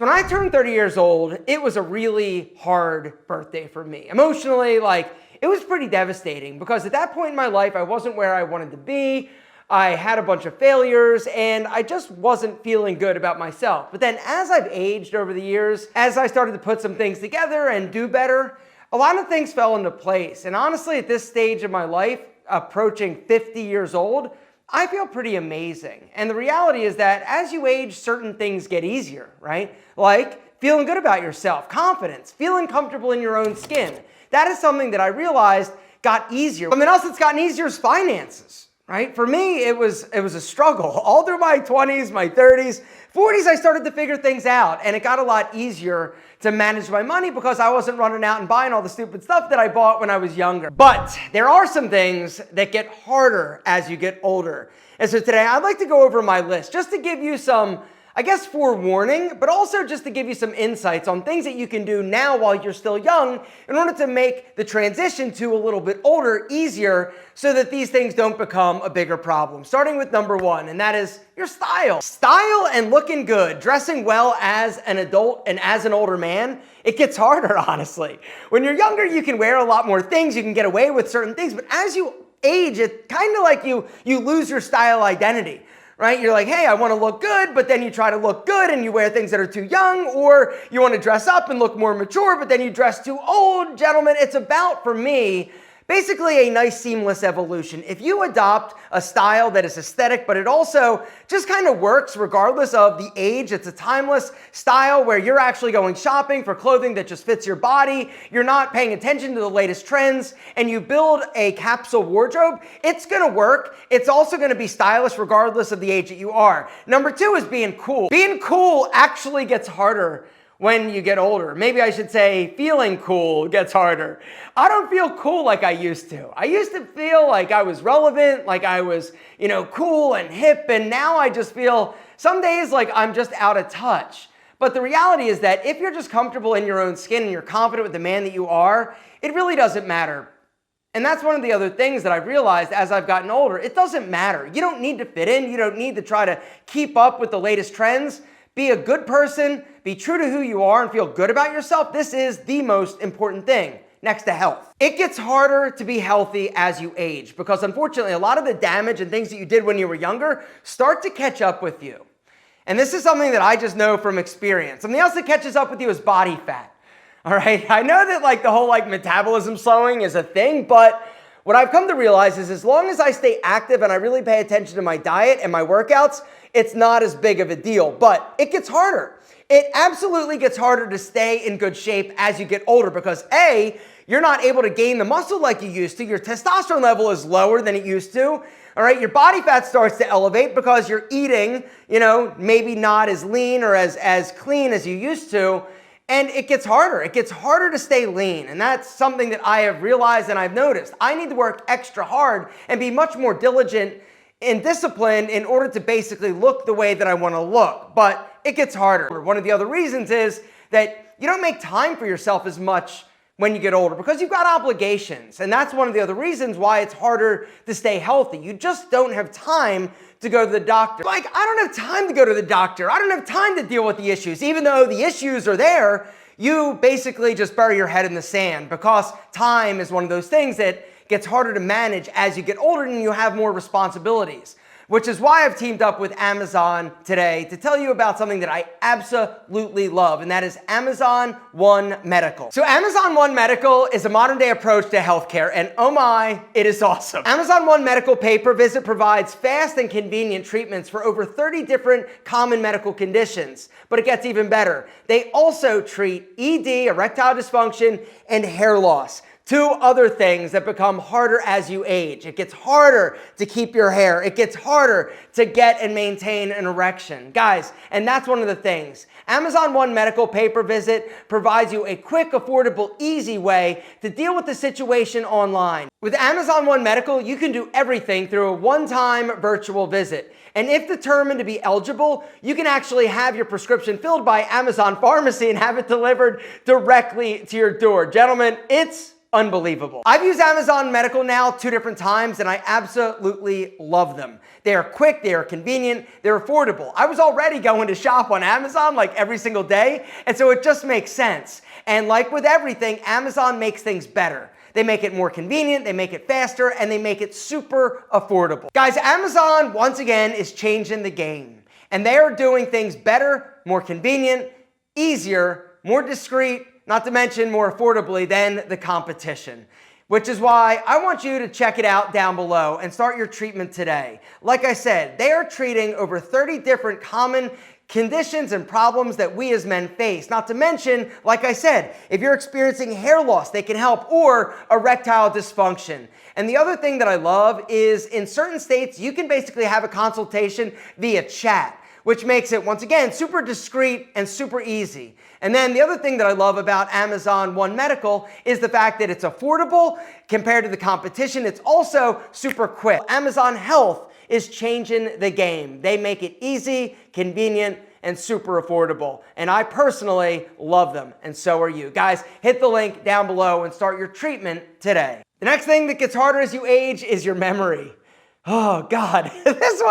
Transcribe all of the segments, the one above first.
When I turned 30 years old, it was a really hard birthday for me. Emotionally, it was pretty devastating because at that point in my life, I wasn't where I wanted to be. I had a bunch of failures and I just wasn't feeling good about myself. But then as I've aged over the years, as I started to put some things together and do better, a lot of things fell into place. And honestly, at this stage of my life, approaching 50 years old, I feel pretty amazing. And the reality is that as you age, certain things get easier, right? Like feeling good about yourself, confidence, feeling comfortable in your own skin. That is something that I realized got easier. Something else that's gotten easier is finances, right? For me, it was a struggle. All through my 20s, my 30s, 40s, I started to figure things out, and it got a lot easier to manage my money because I wasn't running out and buying all the stupid stuff that I bought when I was younger. But there are some things that get harder as you get older. And so today I'd like to go over my list just to give you some, I guess, forewarning, but also just to give you some insights on things that you can do now while you're still young in order to make the transition to a little bit older easier so that these things don't become a bigger problem. Starting with number one, and that is your style. Style and looking good, dressing well as an adult and as an older man, it gets harder, honestly. When you're younger, you can wear a lot more things, you can get away with certain things, but as you age, it's kind of like you lose your style identity. Right? You're like, hey, I want to look good, but then you try to look good and you wear things that are too young, or you want to dress up and look more mature, but then you dress too old. Gentlemen, it's about, for me, basically a nice seamless evolution. If you adopt a style that is aesthetic, but it also just kind of works regardless of the age, it's a timeless style where you're actually going shopping for clothing that just fits your body, you're not paying attention to the latest trends, and you build a capsule wardrobe, it's gonna work. It's also gonna be stylish regardless of the age that you are. Number two is being cool. Being cool actually gets harder when you get older. Maybe I should say feeling cool gets harder. I don't feel cool like I used to. I used to feel like I was relevant, like I was, cool and hip, and now I just feel some days like I'm just out of touch. But the reality is that if you're just comfortable in your own skin and you're confident with the man that you are, it really doesn't matter. And that's one of the other things that I've realized as I've gotten older. It doesn't matter. You don't need to fit in. You don't need to try to keep up with the latest trends. Be a good person, be true to who you are, and feel good about yourself. This is the most important thing next to health. It gets harder to be healthy as you age because unfortunately, a lot of the damage and things that you did when you were younger start to catch up with you. And this is something that I just know from experience. Something else that catches up with you is body fat. All right, I know that the whole metabolism slowing is a thing, but what I've come to realize is as long as I stay active and I really pay attention to my diet and my workouts, it's not as big of a deal, but it gets harder. It absolutely gets harder to stay in good shape as you get older because A, you're not able to gain the muscle like you used to. Your testosterone level is lower than it used to. All right, your body fat starts to elevate because you're eating, maybe not as lean or as clean as you used to. And it gets harder. It gets harder to stay lean. And that's something that I have realized and I've noticed. I need to work extra hard and be much more diligent and disciplined in order to basically look the way that I want to look. But it gets harder. One of the other reasons is that you don't make time for yourself as much when you get older because you've got obligations. And that's one of the other reasons why it's harder to stay healthy. You just don't have time to go to the doctor. I don't have time to go to the doctor. I don't have time to deal with the issues. Even though the issues are there, you basically just bury your head in the sand because time is one of those things that gets harder to manage as you get older and you have more responsibilities, which is why I've teamed up with Amazon today to tell you about something that I absolutely love, and that is Amazon One Medical. So Amazon One Medical is a modern day approach to healthcare, and oh my, it is awesome. Amazon One Medical pay-per-visit provides fast and convenient treatments for over 30 different common medical conditions, but it gets even better. They also treat ED, erectile dysfunction, and hair loss. Two other things that become harder as you age. It gets harder to keep your hair. It gets harder to get and maintain an erection. Guys, and that's one of the things. Amazon One Medical pay-per-visit provides you a quick, affordable, easy way to deal with the situation online. With Amazon One Medical, you can do everything through a one-time virtual visit. And if determined to be eligible, you can actually have your prescription filled by Amazon Pharmacy and have it delivered directly to your door. Gentlemen, it's unbelievable. I've used Amazon Medical now 2 different times and I absolutely love them. They are quick, they are convenient, they're affordable. I was already going to shop on Amazon like every single day, and so it just makes sense. And like with everything, Amazon makes things better. They make it more convenient, they make it faster, and they make it super affordable. Guys, Amazon, once again, is changing the game. And they are doing things better, more convenient, easier, more discreet, not to mention more affordably than the competition. Which is why I want you to check it out down below and start your treatment today. Like I said, they are treating over 30 different common conditions and problems that we as men face. Not to mention, like I said, if you're experiencing hair loss, they can help, or erectile dysfunction. And the other thing that I love is in certain states, you can basically have a consultation via chat, which makes it, once again, super discreet and super easy. And then the other thing that I love about Amazon One Medical is the fact that it's affordable compared to the competition. It's also super quick. Amazon Health is changing the game. They make it easy, convenient, and super affordable. And I personally love them, and so are you. Guys, hit the link down below and start your treatment today. The next thing that gets harder as you age is your memory. Oh God, this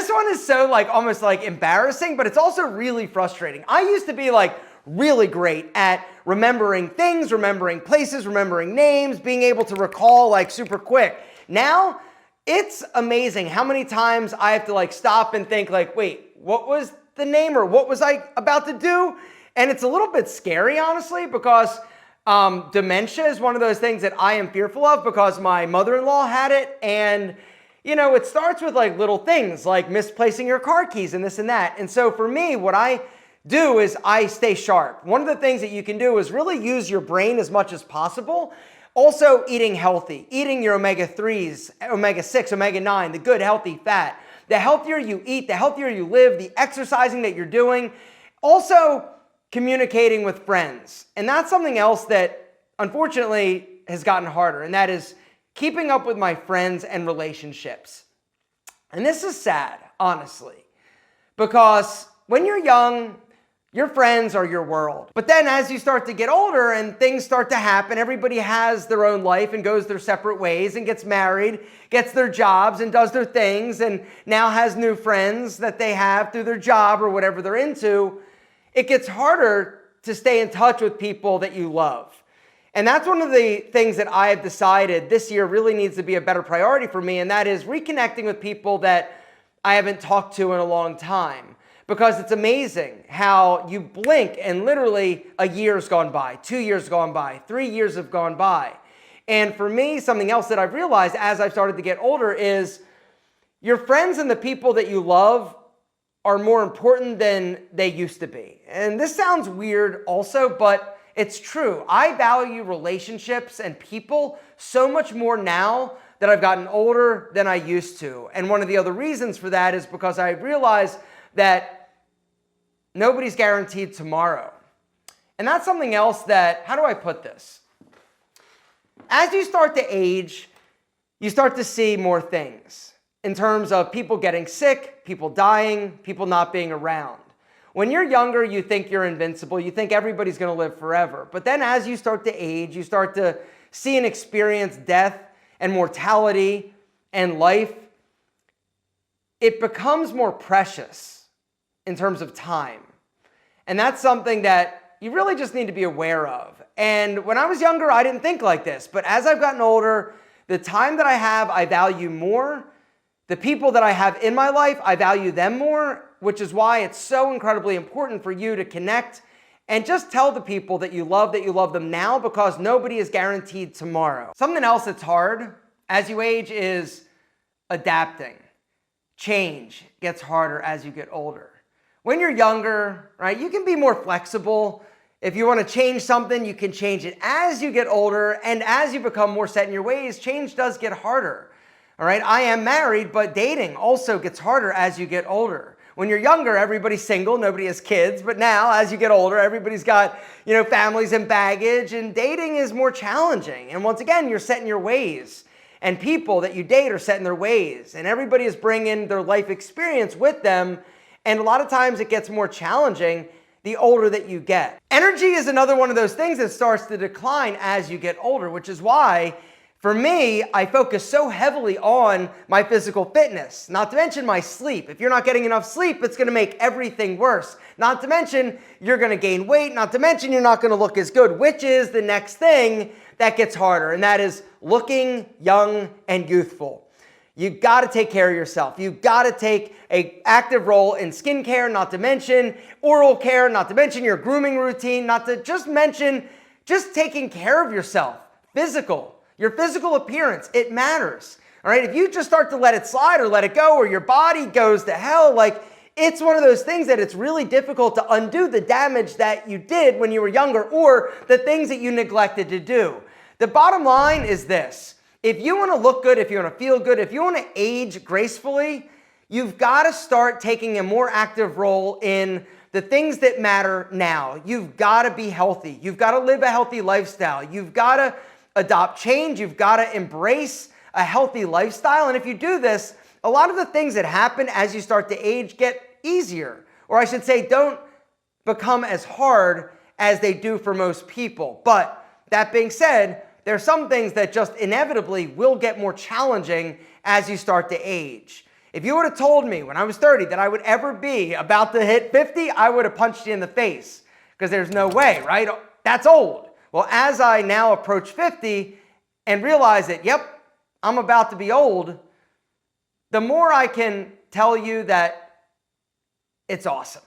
one is so almost embarrassing, but it's also really frustrating. I used to be really great at remembering things, remembering places, remembering names, being able to recall super quick. Now, it's amazing how many times I have to stop and think wait, what was the name or what was I about to do? And it's a little bit scary, honestly, because dementia is one of those things that I am fearful of because my mother-in-law had it. And it starts with little things like misplacing your car keys and this and that. And so for me, what I do is I stay sharp. One of the things that you can do is really use your brain as much as possible. Also eating healthy, eating your omega-3s, omega-6, omega-9, the good healthy fat. The healthier you eat, the healthier you live, the exercising that you're doing. Also communicating with friends. And that's something else that unfortunately has gotten harder, and that is keeping up with my friends and relationships. And this is sad, honestly, because when you're young, your friends are your world. But then as you start to get older and things start to happen, everybody has their own life and goes their separate ways and gets married, gets their jobs and does their things, and now has new friends that they have through their job or whatever they're into. It gets harder to stay in touch with people that you love. And that's one of the things that I have decided this year really needs to be a better priority for me, and that is reconnecting with people that I haven't talked to in a long time. Because it's amazing how you blink and literally a year's gone by, 2 years gone by, 3 years have gone by. And for me, something else that I've realized as I've started to get older is your friends and the people that you love are more important than they used to be. And this sounds weird also, but it's true. I value relationships and people so much more now that I've gotten older than I used to. And one of the other reasons for that is because I realized that nobody's guaranteed tomorrow. And that's something else that, how do I put this? As you start to age, you start to see more things in terms of people getting sick, people dying, people not being around. When you're younger, you think you're invincible. You think everybody's going to live forever. But then as you start to age, you start to see and experience death and mortality and life. It becomes more precious in terms of time. And that's something that you really just need to be aware of. And when I was younger, I didn't think like this. But as I've gotten older, the time that I have, I value more. The people that I have in my life, I value them more, which is why it's so incredibly important for you to connect and just tell the people that you love them now, because nobody is guaranteed tomorrow. Something else that's hard as you age is adapting. Change gets harder as you get older. When you're younger, right, you can be more flexible. If you want to change something, you can change it. As you get older and as you become more set in your ways, change does get harder. All right, I am married, but dating also gets harder as you get older. When you're younger, everybody's single, nobody has kids. But now, as you get older, everybody's got, families and baggage, and dating is more challenging. And once again, you're set in your ways. And people that you date are set in their ways. And everybody is bringing their life experience with them. And a lot of times it gets more challenging the older that you get. Energy is another one of those things that starts to decline as you get older, which is why for me, I focus so heavily on my physical fitness, not to mention my sleep. If you're not getting enough sleep, it's going to make everything worse. Not to mention you're going to gain weight, not to mention you're not going to look as good, which is the next thing that gets harder, and that is looking young and youthful. You've got to take care of yourself. You've got to take an active role in skincare, not to mention oral care, not to mention your grooming routine, not to just mention just taking care of yourself. Your physical appearance, it matters. All right, if you just start to let it slide or let it go, or your body goes to hell, like it's one of those things that it's really difficult to undo the damage that you did when you were younger or the things that you neglected to do. The bottom line is this. If you want to look good, if you want to feel good, if you want to age gracefully, you've got to start taking a more active role in the things that matter now. You've got to be healthy. You've got to live a healthy lifestyle. You've got to adopt change. You've got to embrace a healthy lifestyle. And if you do this, a lot of the things that happen as you start to age get easier. Or I should say, don't become as hard as they do for most people. But that being said, there are some things that just inevitably will get more challenging as you start to age. If you would have told me when I was 30 that I would ever be about to hit 50, I would have punched you in the face because there's no way, right? That's old. Well, as I now approach 50 and realize that, yep, I'm about to be old, the more I can tell you that it's awesome.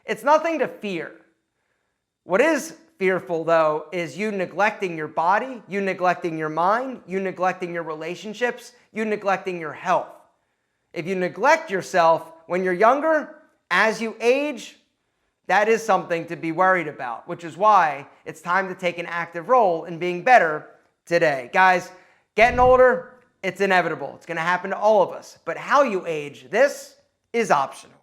It's nothing to fear. What is fearful, though, is you neglecting your body, you neglecting your mind, you neglecting your relationships, you neglecting your health. If you neglect yourself when you're younger, as you age, that is something to be worried about, which is why it's time to take an active role in being better today. Guys, getting older, it's inevitable. It's going to happen to all of us. But how you age, this is optional.